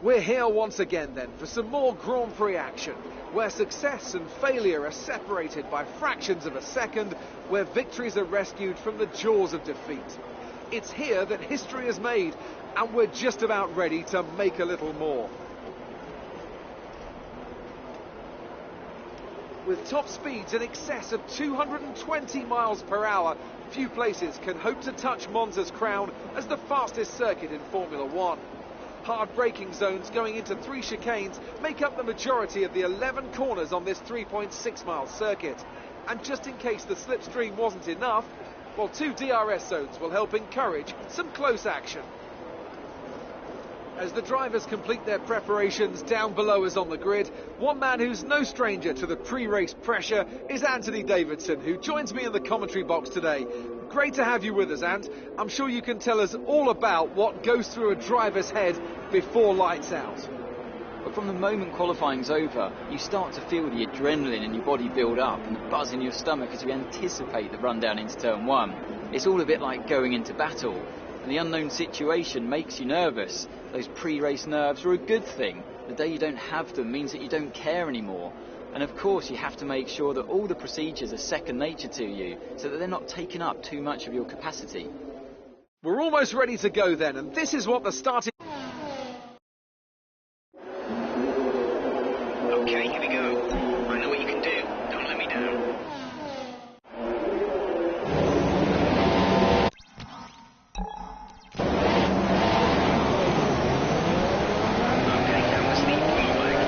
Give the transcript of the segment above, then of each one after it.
We're here once again then for some more Grand Prix action, where success and failure are separated by fractions of a second, where victories are rescued from the jaws of defeat. It's here that history is made, and we're just about ready to make a little more. With top speeds in excess of 220 miles per hour, few places can hope to touch Monza's crown as the fastest circuit in Formula One. Hard braking zones going into 3 chicanes make up the majority of the 11 corners on this 3.6 mile circuit. And just in case the slipstream wasn't enough, well, 2 DRS zones will help encourage some close action. As the drivers complete their preparations down below us on the grid, one man who's no stranger to the pre-race pressure is Anthony Davidson, who joins me in the commentary box today. Great to have you with us, Ant. I'm sure you can tell us all about what goes through a driver's head before lights out. But from the moment qualifying's over, you start to feel the adrenaline in your body build up and the buzz in your stomach as you anticipate the run down into turn 1. It's all a bit like going into battle, and the unknown situation makes you nervous. Those pre-race nerves are a good thing. The day you don't have them means that you don't care anymore. And of course you have to make sure that all the procedures are second nature to you, so that they're not taking up too much of your capacity. We're almost ready to go then, and this is what the starting... Okay, here we go. I know what you can do. Don't let me down. Okay, now let's leave the flag.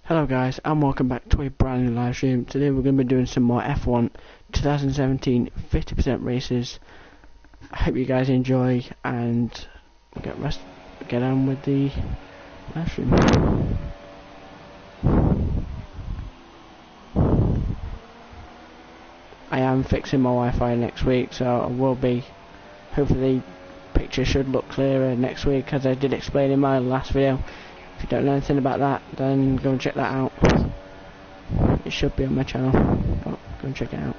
Hello guys, and welcome back to a brand new live stream. Today we're going to be doing some more F1 2017 50% races. I hope you guys enjoy and get on with the live stream. I am fixing my Wi-Fi next week, so I will be, hopefully the picture should look clearer next week, as I did explain in my last video. If you don't know anything about that, then go and check that out. It should be on my channel. Oh, go and check it out.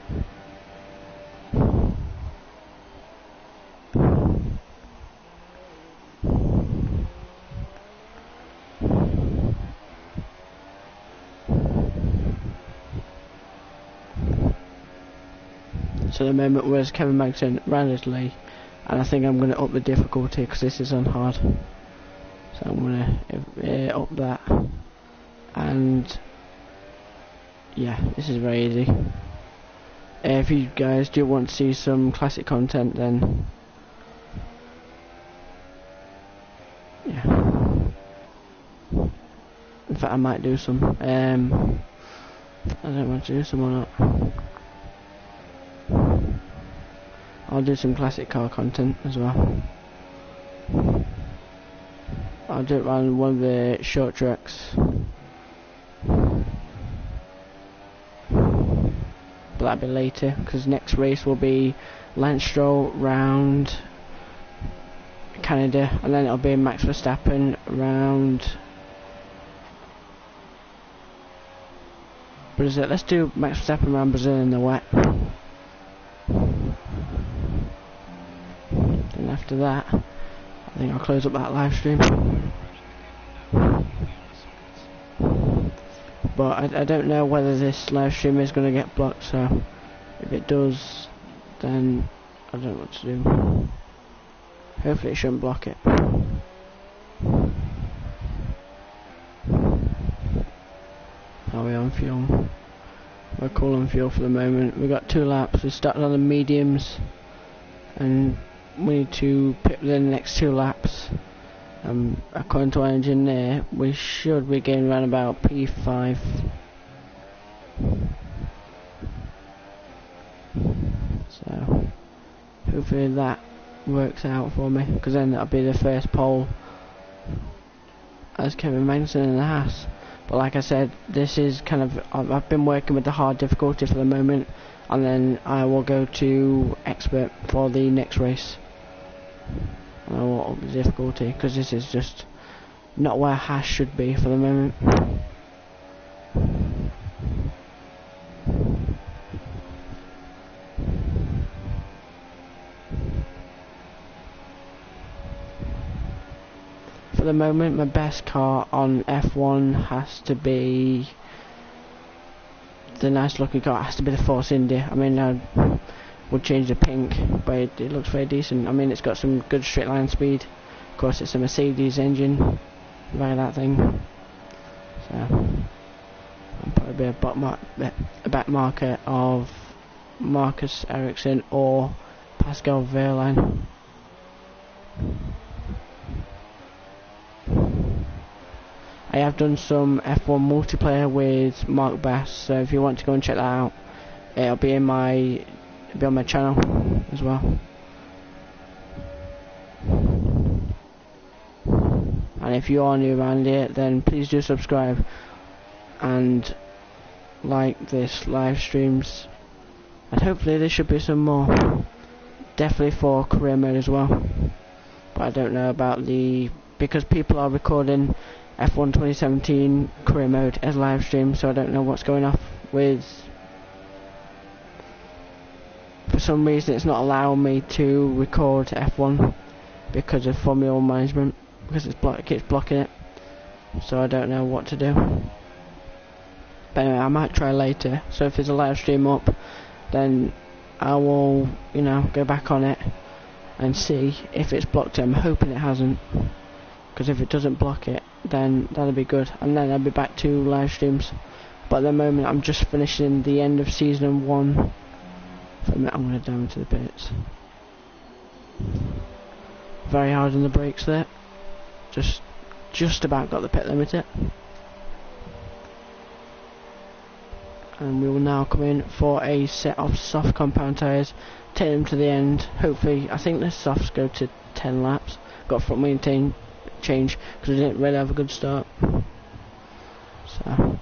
So the moment was Kevin Magnussen, Randersley, and I think I'm going to up the difficulty because this is on hard. So I'm going to up that, and yeah, this is very easy. If you guys do want to see some classic content, then yeah, in fact I might do some. I don't want to do some or not. I'll do some classic car content as well. I'll do it around one of the short tracks. But that'll be later, because next race will be Lance Stroll round Canada, and then it'll be Max Verstappen round Brazil. Let's do Max Verstappen round Brazil in the wet. Then after that, I think I'll close up that live stream. But I don't know whether this live stream is going to get blocked, so if it does, then I don't know what to do. Hopefully it shouldn't block it. Are we on fuel? We're cool on fuel for the moment. We've got 2 laps. We started on the mediums, and we need to pit within the next 2 laps. According to our engineer, we should be getting around about P5. So hopefully that works out for me, because then that'll be the first pole as Kevin Magnussen in the Haas. But like I said, this is kind of, I've been working with the hard difficulty for the moment, and then I will go to expert for the next race. I will up the difficulty, because this is just not where Haas should be for the moment. For the moment, my best car on F1 has to be the nice looking car. It has to be the Force India. I mean, I would change the pink, but it looks very decent. I mean, it's got some good straight line speed. Of course, it's a Mercedes engine via that thing. So I'll probably be a back marker of Marcus Ericsson or Pascal Wehrlein. I have done some F1 multiplayer with Mark Bass, so if you want to go and check that out, it'll be on my channel as well. And if you are new around here, then please do subscribe and like this live streams, and hopefully there should be some more, definitely for career mode as well. But I don't know about because people are recording F1 2017 career mode as live stream, so I don't know what's going off with. For some reason it's not allowing me to record F1 because of Formula 1 management, because it keeps blocking it, so I don't know what to do. But anyway, I might try later, so if there's a live stream up, then I will, go back on it and see if it's blocked it. I'm hoping it hasn't, because if it doesn't block it, then that'll be good, and then I'll be back to live streams. But at the moment I'm just finishing the end of season 1. For a minute, I'm going to down to the pits. Very hard on the brakes there, just just about got the pit limiter. And we will now come in for a set of soft compound tyres, take them to the end. Hopefully, I think the softs go to 10 laps. Got front wheel change because we didn't really have a good start. So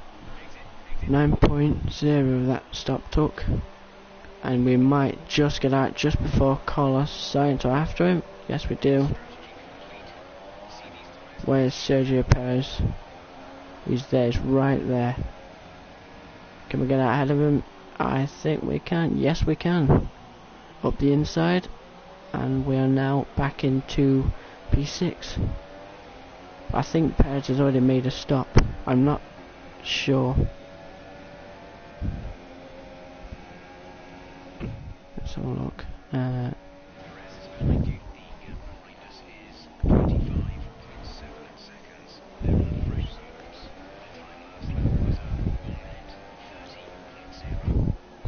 9.0 that stop took, and we might just get out just before Carlos Sainz or after him. Yes, we do. Where's Sergio Perez? He's there, he's right there. Can we get out ahead of him? I think we can. Yes, we can. Up the inside, and we are now back into P6. I think Perez has already made a stop. I'm not sure. Let's have a look.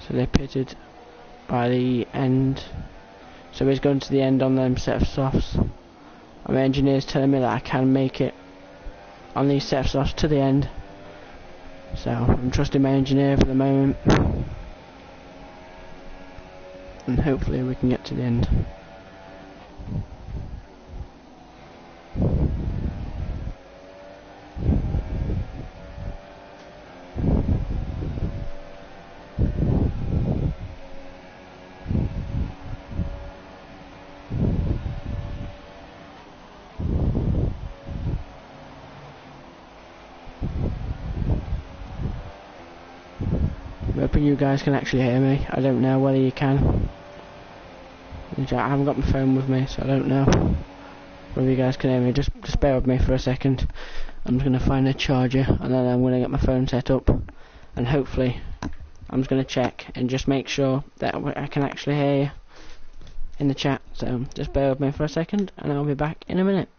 So they pitted by the end, so he's going to the end on them set of softs. And my engineer's telling me that I can make it on these set of softs to the end, so I'm trusting my engineer for the moment, and hopefully we can get to the end. Hoping you guys can actually hear me. I don't know whether you can. I haven't got my phone with me, so I don't know whether you guys can hear me. Just bear with me for a second. I'm just going to find a charger, and then I'm going to get my phone set up, and hopefully I'm just going to check and just make sure that I can actually hear you in the chat. So just bear with me for a second, and I'll be back in a minute.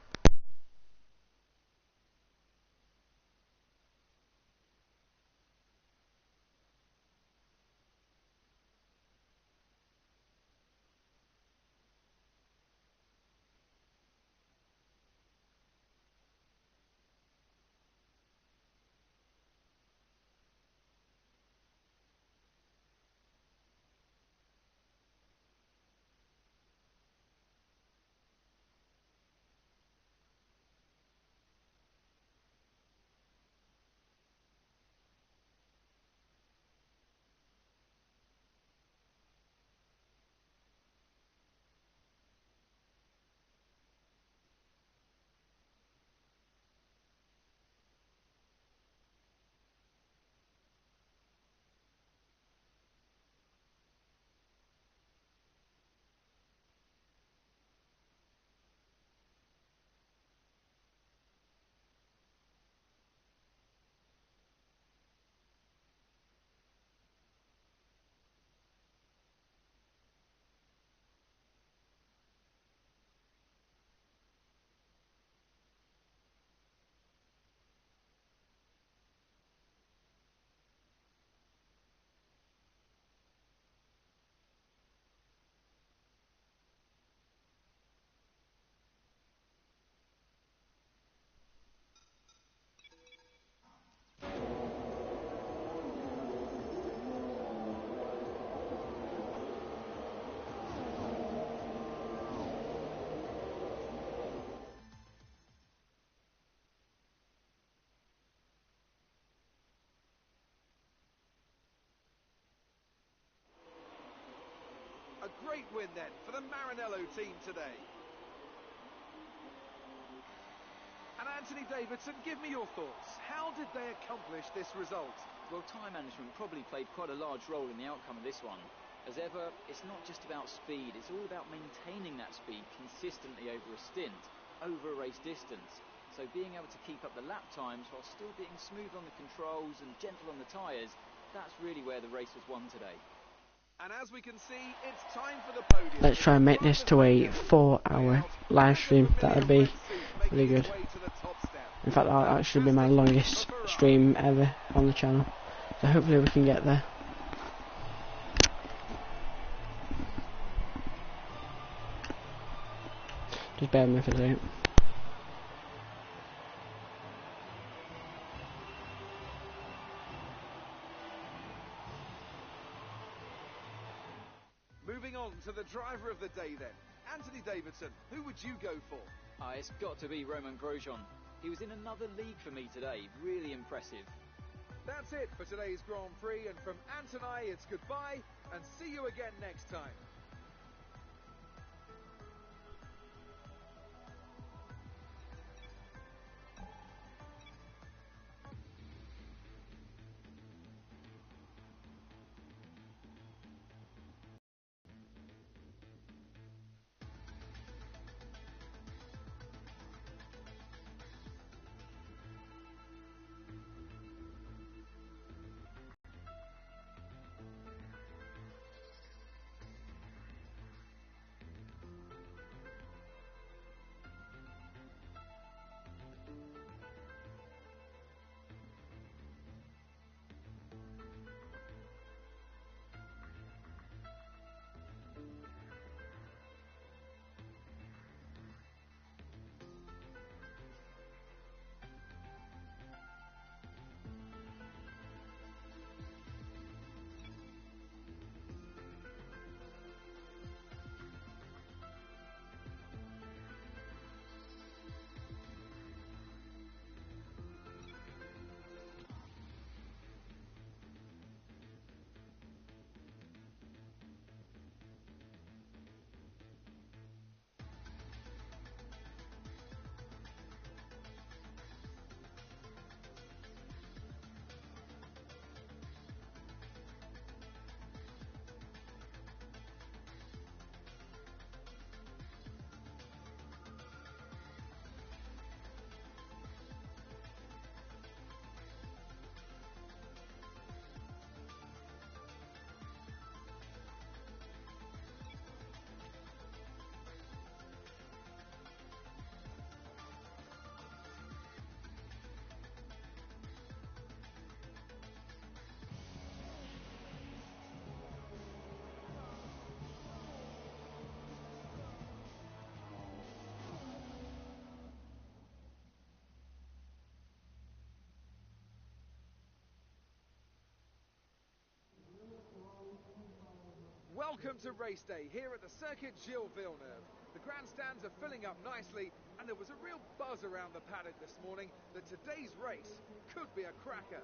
A great win then for the Maranello team today. And Anthony Davidson, give me your thoughts. How did they accomplish this result? Well, time management probably played quite a large role in the outcome of this one. As ever, it's not just about speed, it's all about maintaining that speed consistently over a stint, over a race distance. So being able to keep up the lap times while still being smooth on the controls and gentle on the tyres, that's really where the race was won today. And as we can see, it's time for the podium. Let's try and make this to a 4-hour live stream. That would be really good. In fact, that'll actually be my longest stream ever on the channel. So hopefully we can get there. Just bear with me for a second. Moving on to the driver of the day then. Anthony Davidson, who would you go for? It's got to be Romain Grosjean. He was in another league for me today. Really impressive. That's it for today's Grand Prix, and from Ant and I, it's goodbye, and see you again next time. Welcome to race day here at the Circuit Gilles Villeneuve. The grandstands are filling up nicely, and there was a real buzz around the paddock this morning that today's race could be a cracker.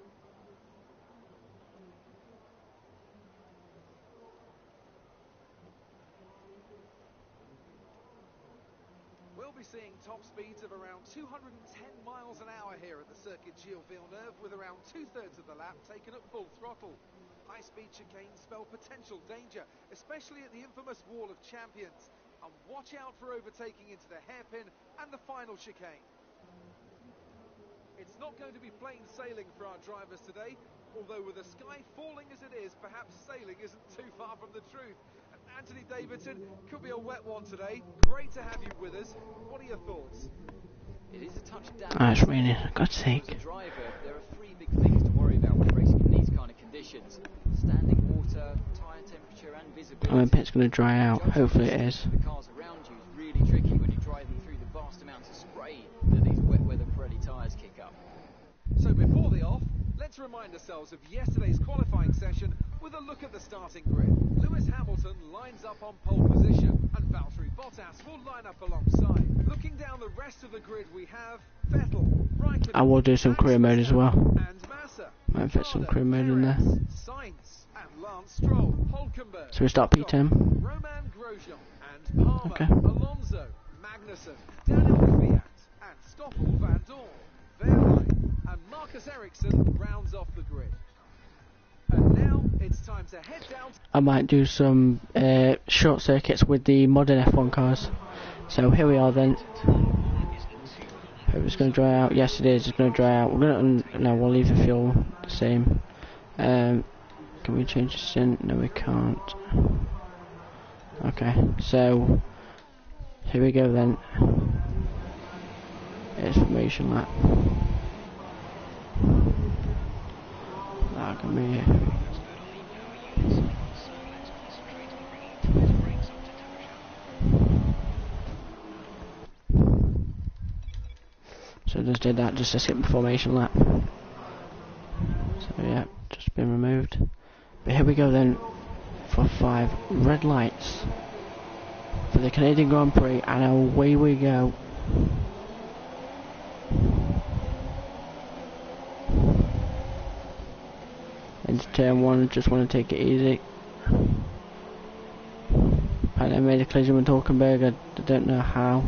We'll be seeing top speeds of around 210 miles an hour here at the Circuit Gilles Villeneuve, with around two-thirds of the lap taken at full throttle. High-speed chicanes spell potential danger, especially at the infamous Wall of Champions. And watch out for overtaking into the hairpin and the final chicane. It's not going to be plain sailing for our drivers today, although with the sky falling as it is, perhaps sailing isn't too far from the truth. And Anthony Davidson, could be a wet one today. Great to have you with us. What are your thoughts? It is a touch down. It's raining, for God's sake. As a driver, there are three big things to worry about when racing in these kind of conditions: standing water, tyre temperature, and visibility. I bet it's going to dry out. Hopefully it is. The cars around you is really tricky when you're driving through the vast amounts of spray that these wet weather Pirelli tyres kick up. So before the off, let's remind ourselves of yesterday's qualifying session with a look at the starting grid. Lewis Hamilton lines up on pole position, and Valtteri Bottas will line up alongside. Looking down the rest of the grid, we have Vettel, Raikkonen, I will do some career mode as well. and Massa. Might fit some career mode in there. Sainz and Lance Stroll, Hulkenberg. So we start P10. Romain Grosjean and Palmer, Okay. Alonso, Magnussen, Daniel Kvyat, and Stoffel van Dorn, Wehrlein, and Marcus Ericsson rounds off the grid. And now it's time to head down. I might do some short circuits with the modern F1 cars. So here we are then. Hope it's going to dry out. Yes, it is. It's going to dry out. We're going to no. We'll leave the fuel the same. Can we change this in? No, we can't. Okay. So here we go then. It's formation lap. That can be. So just did that just to skip the formation lap. So yeah, just been removed. But here we go then. for 5 red lights for the Canadian Grand Prix, and away we go. Into turn 1, just want to take it easy. And I made a collision with Hulkenberg, I don't know how.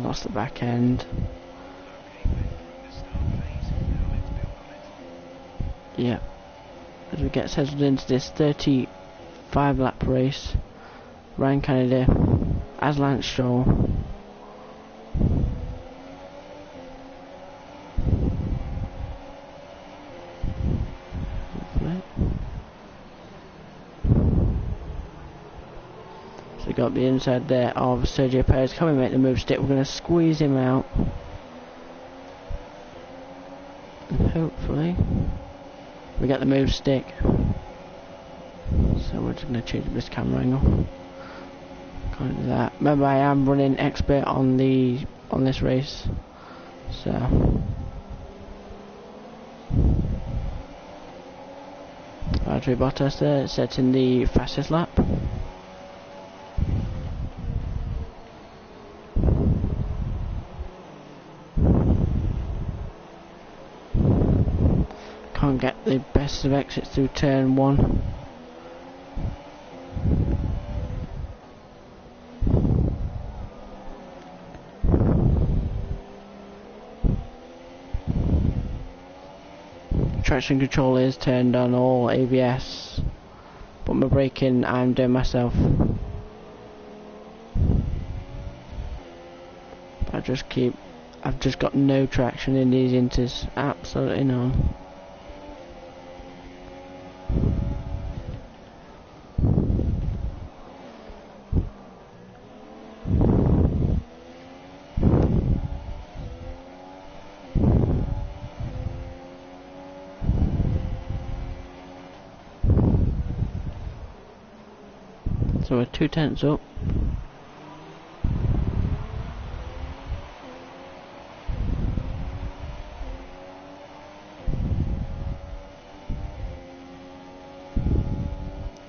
Lost the back end. Yeah. As we get settled into this 35 lap race, Ryan Kennedy as Lance Stroll. So we got the inside there of Sergio Perez. Can we make the move stick? We're going to squeeze him out. And hopefully we get the move stick. So we're just going to change this camera angle. Can't do that. Remember, I am running expert on this race. So Valtteri Bottas there, setting the fastest lap. Can't get the best of exits through turn 1. Traction control is turned on, all ABS, but my braking I'm doing myself. I've just got no traction in these inters, absolutely none. So we're 2 tenths up.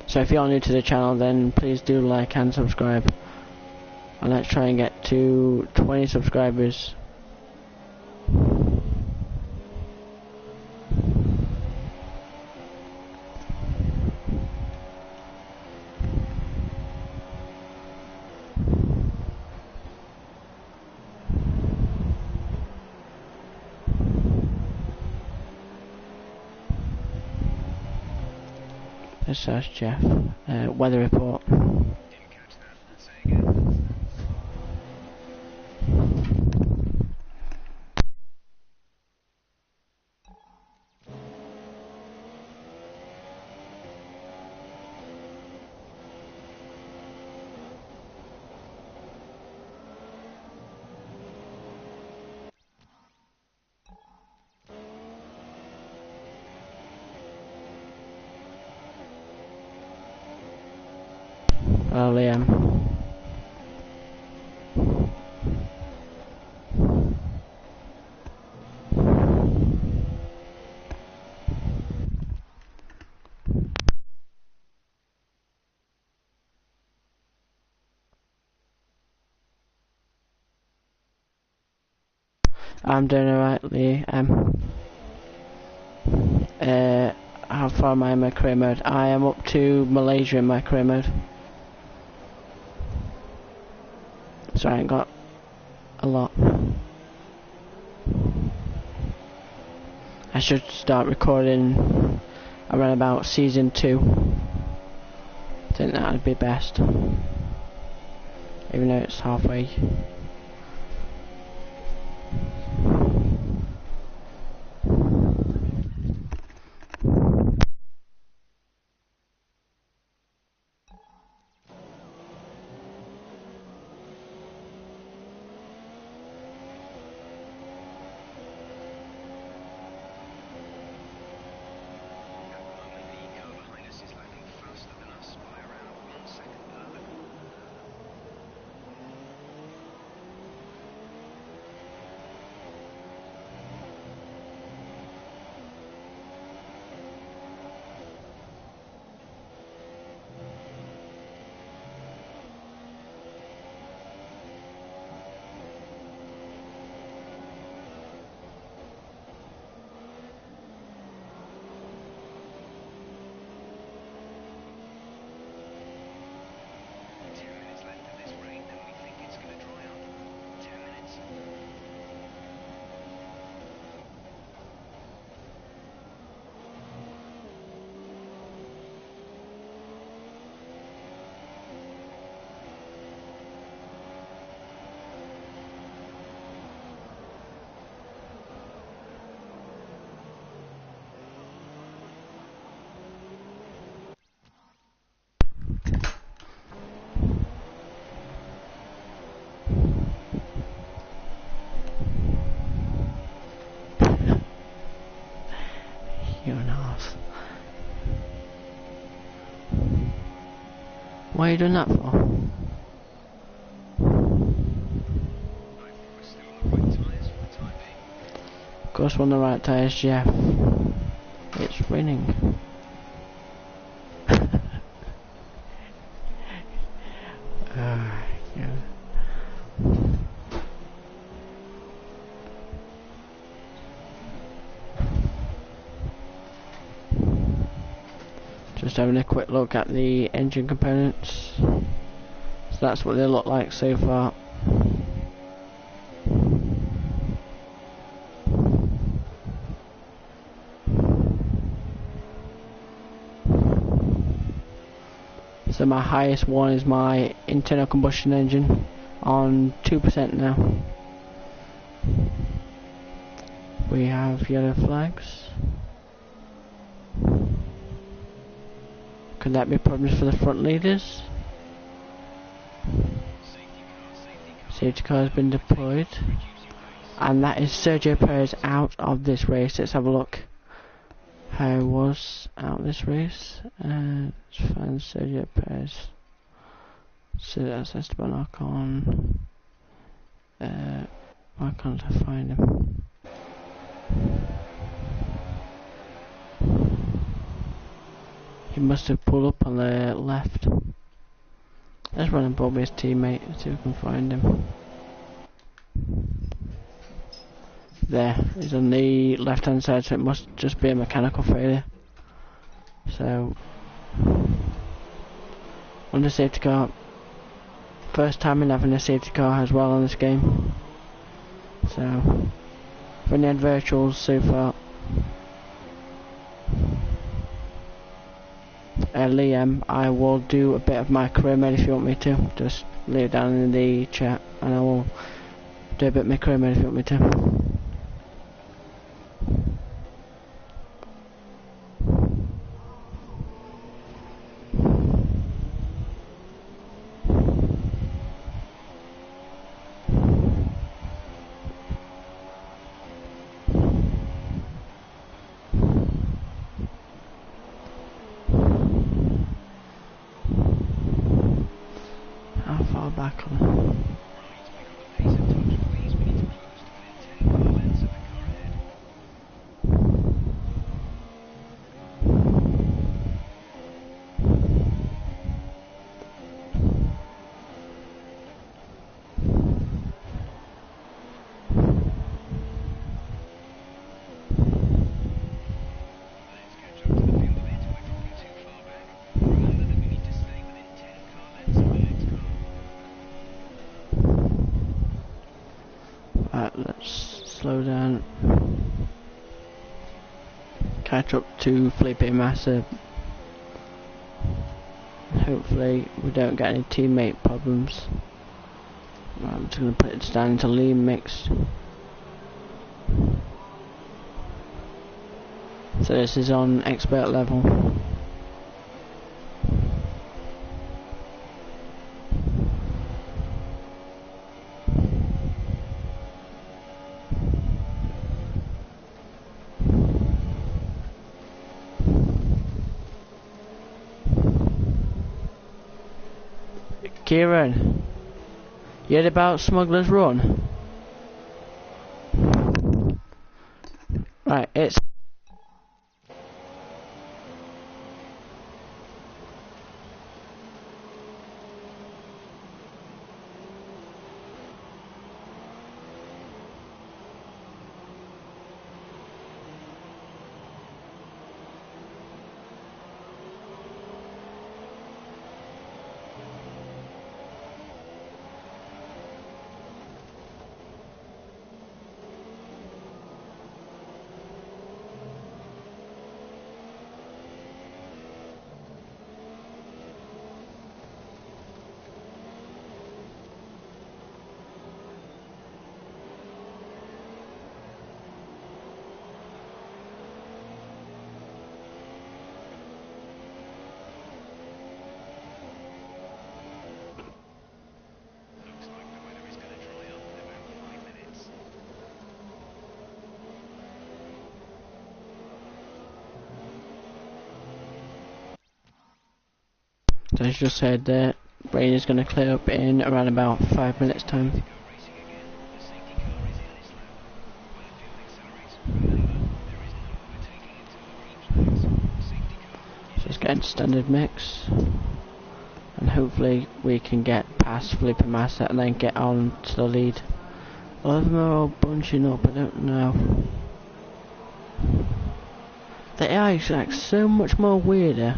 So if you're new to the channel, then please do like and subscribe. And let's try and get to 20 subscribers. Let's ask Jeff. Weather report. Liam. I'm doing alright, Lee. How far am I in my career mode? I am up to Malaysia in my career mode. So I ain't got a lot. I should start recording around about season 2. I think that would be best. Even though it's halfway. Why are you doing that for? Of course, we're on the right tyres, Jeff. It's raining. Yeah. Just having a quick look at the engine components. So that's what they look like so far. So my highest one is my internal combustion engine on 2% now. We have yellow flags. Could that be problems for the front leaders? Safety car has been deployed. And that is Sergio Perez out of this race. Let's have a look how it was out of this race. Let's find Sergio Perez. So that's Esteban Ocon. Why can't I find him? He must have pulled up on the left. Let's run above his teammate and see if we can find him. There, he's on the left hand side, so it must just be a mechanical failure. So, on the safety car, first time in having a safety car as well on this game. So, I've only had virtuals so far. Liam, I will do a bit of my career mode if you want me to. Just leave it down in the chat and I will do a bit of my career mode if you want me to. How far back on? Let's slow down. Catch up to Felipe Massa. Hopefully we don't get any teammate problems. Right, I'm just going to put it down into lean mix. So this is on expert level. Kieran, you heard about Smuggler's Run? Right, it's So as you just said, the rain is going to clear up in around about 5 minutes time. Just getting standard mix, and hopefully we can get past Felipe Massa and then get on to the lead. A lot of them are all bunching up, I don't know. The AI is like so much more weirder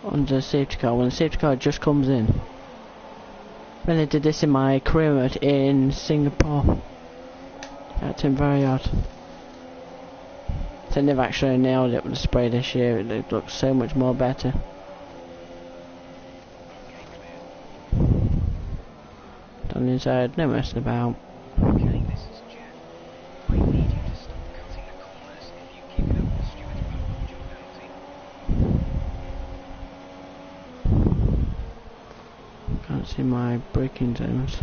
on the safety car when the safety car just comes in. When I did this in my career mode in Singapore, acting very odd. So they've actually nailed it with the spray this year. It looks so much more better. Down the inside, no messing about. Okay, this is Jet. I need you to stop cutting the corners. If you keep it up, the stewards won't hold your penalty. Can't see my braking zones.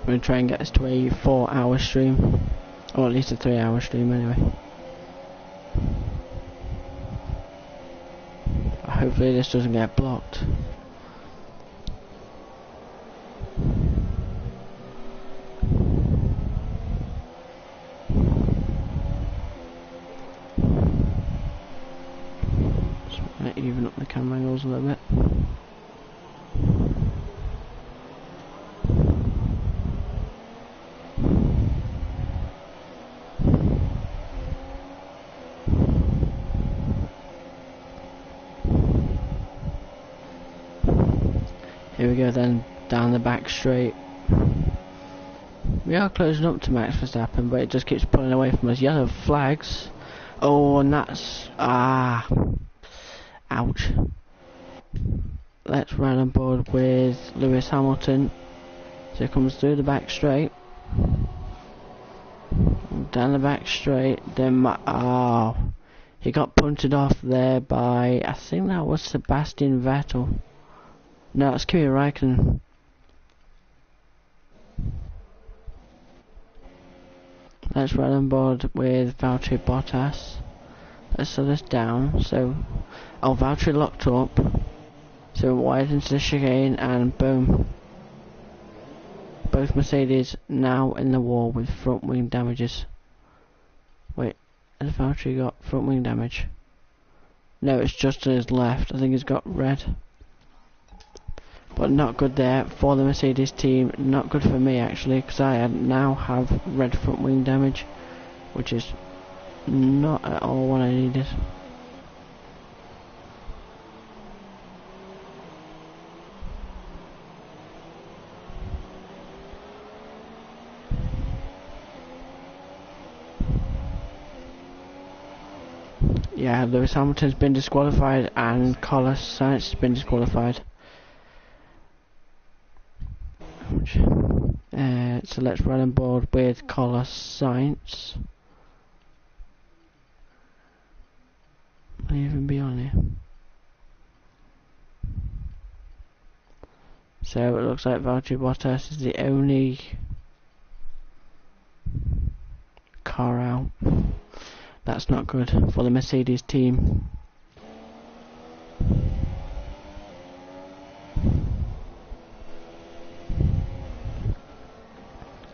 I'm going to try and get us to a 4-hour stream, or at least a 3-hour stream anyway. Hopefully this doesn't get blocked. Just want to even up the camera angles a little bit. Here we go then, down the back straight. We are closing up to Max Verstappen, but it just keeps pulling away from us. Yellow flags. Oh, and that's... ouch. Let's run on board with Lewis Hamilton. So he comes through the back straight. Down the back straight. Then, he got punted off there by... I think that was Sebastian Vettel. No, it's Kimi Räikkönen. Let's run on board with Valtteri Bottas. Let's slow this down. So, Valtteri locked up. So wide into the chicane and boom. Both Mercedes now in the wall with front wing damages. Wait, has Valtteri got front wing damage? No, it's just to his left. I think he's got red. But not good there for the Mercedes team. Not good for me actually, because I now have red front wing damage, which is not at all what I needed. Yeah, Lewis Hamilton's been disqualified and Carlos Sainz has been disqualified. So let's run on board with Carlos Sainz. Will he even be on here? So it looks like Valtteri Bottas is the only car out. That's not good for the Mercedes team.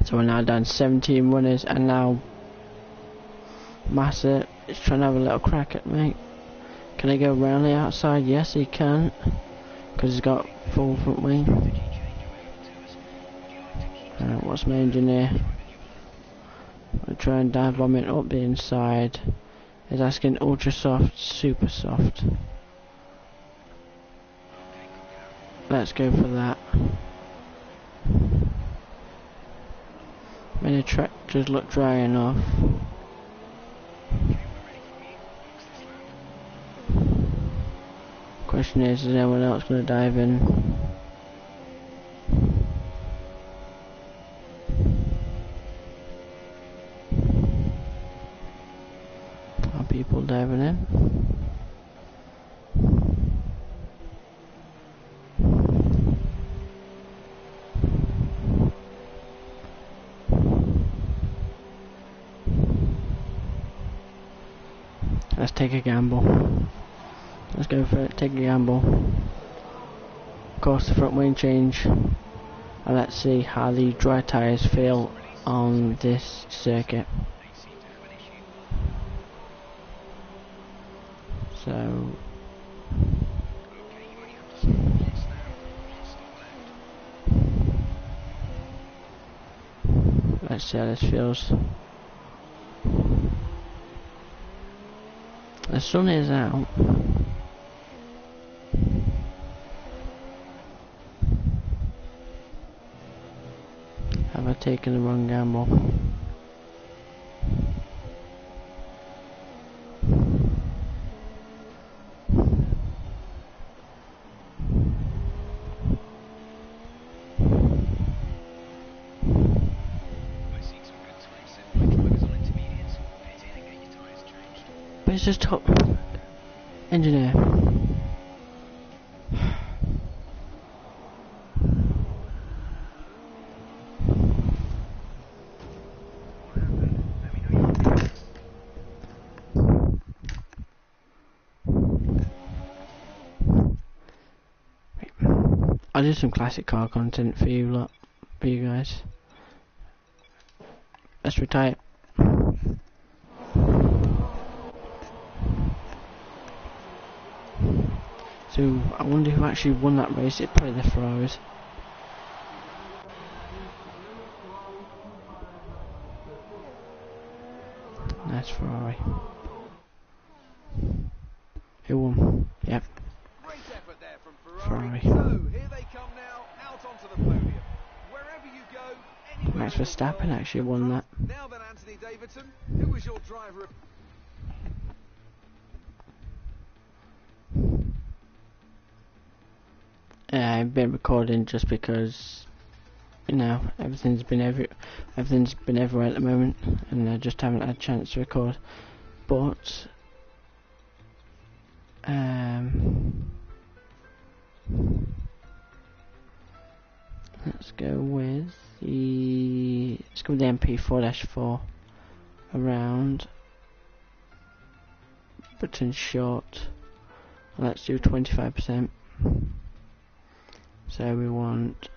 So we're now down 17 runners, and now Massa is trying to have a little crack at me. Can I go round the outside? Yes, he can, because he's got full front wing. What's my engineer? I'll try and dive bomb it up the inside. He's asking ultra soft, super soft. Let's go for that. When the track just look dry enough. Question is anyone else going to dive in? people diving in. Let's take a gamble. Let's go for it, take a gamble. Of course the front wing change. And let's see how the dry tyres feel on this circuit. So let's see how this feels. The sun is out. Have I taken the wrong gamble? But it's just top engineer. I'll do some classic car content for you lot, for you guys. Let's retire. So I wonder who actually won that race. It's probably the Ferraris. Nice Ferrari. Who won? Yep. Great effort there from Ferrari. So here they come now, out onto the podium. Wherever you go, anywhere Max in the Verstappen world, actually won that. Now then, Anthony Davidson, who was your driver of... I've been recording just because, you know, everything's been everywhere at the moment, and I just haven't had a chance to record. But let's go with the MP4-4 around Britain short. Let's do 25%. So we want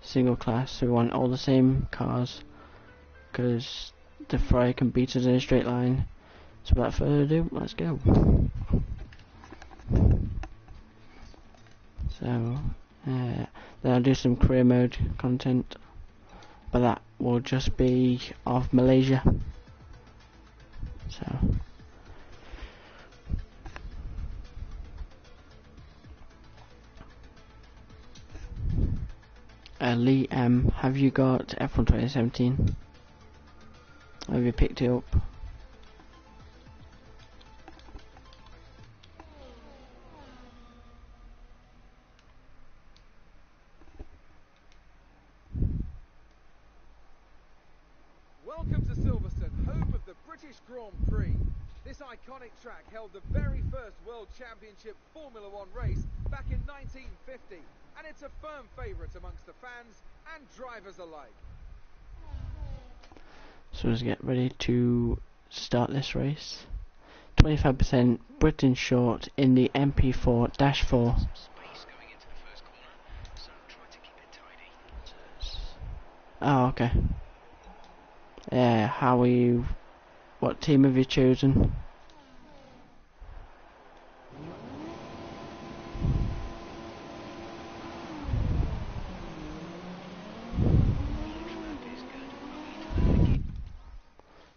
single class, so we want all the same cars, because the Ferrari can beat us in a straight line. So without further ado, let's go. So then I'll do some career mode content, but that will just be of Malaysia. So Lee M, have you got F1 2017? Have you picked it up? Welcome to Silverstone, home of the British Grand Prix. This iconic track held the very first World Championship Formula One race back in 1950, and it's a firm favourite amongst the fans and drivers alike. So let's get ready to start this race. 25% Britain short in the MP4-4. Space going into the first corner, so try to keep it tidy. Oh, okay. How are you? What team have you chosen?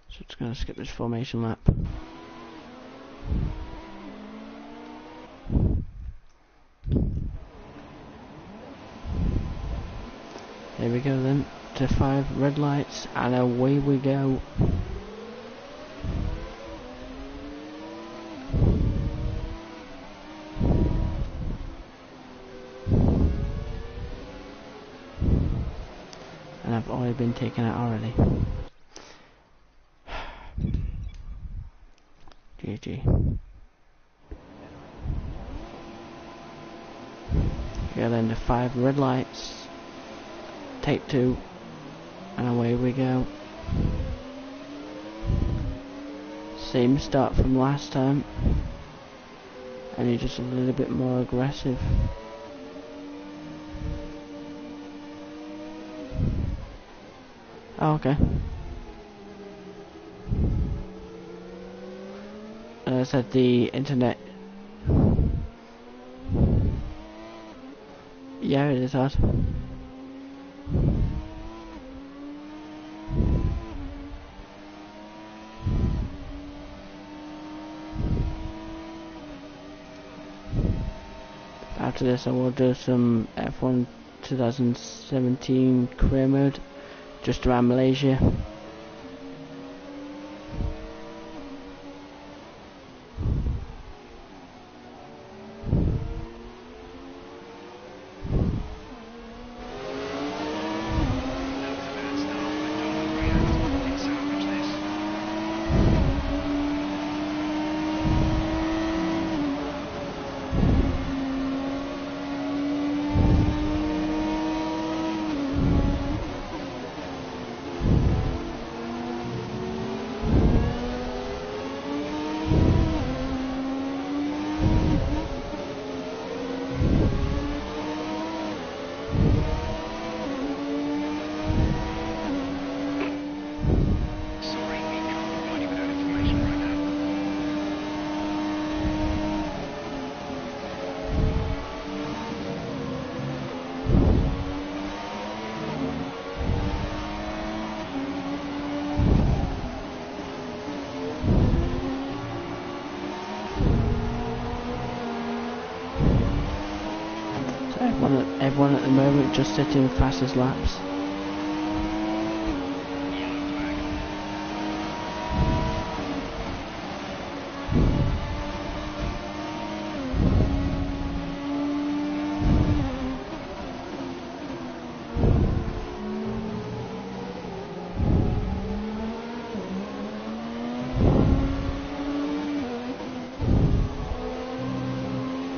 So just gonna skip this formation lap. Here we go then, to 5 red lights, and away we go. And I've already been taken out already. GG. Yeah, then the 5 red lights. Take 2. And away we go. Same start from last time. And you're just a little bit more aggressive. Oh, okay. As I said, the internet. Yeah, it is hard. After this I will do some F1 2017 career mode just around Malaysia. Everyone at the moment just setting fastest laps.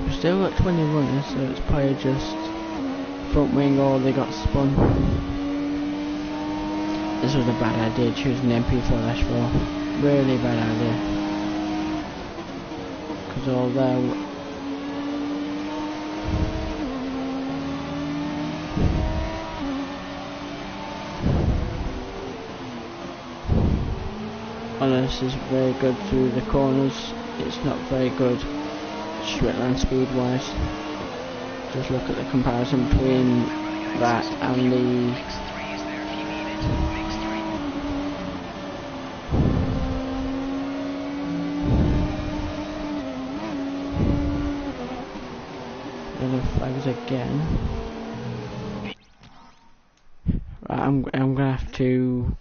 We've still got 20 runners, so it's probably just front wing or they got spun. This was a bad idea, choosing MP4-4. Really bad idea. Because although this is very good through the corners, it's not very good straight line speed wise. Just look at the comparison between that and the other flags again. Right, I'm gonna have to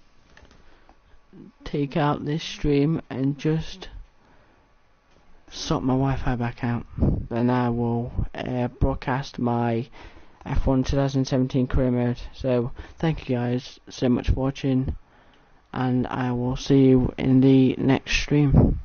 take out this stream and just sort my Wi-Fi back out. Then I will broadcast my F1 2017 career mode. So thank you guys so much for watching, and I will see you in the next stream.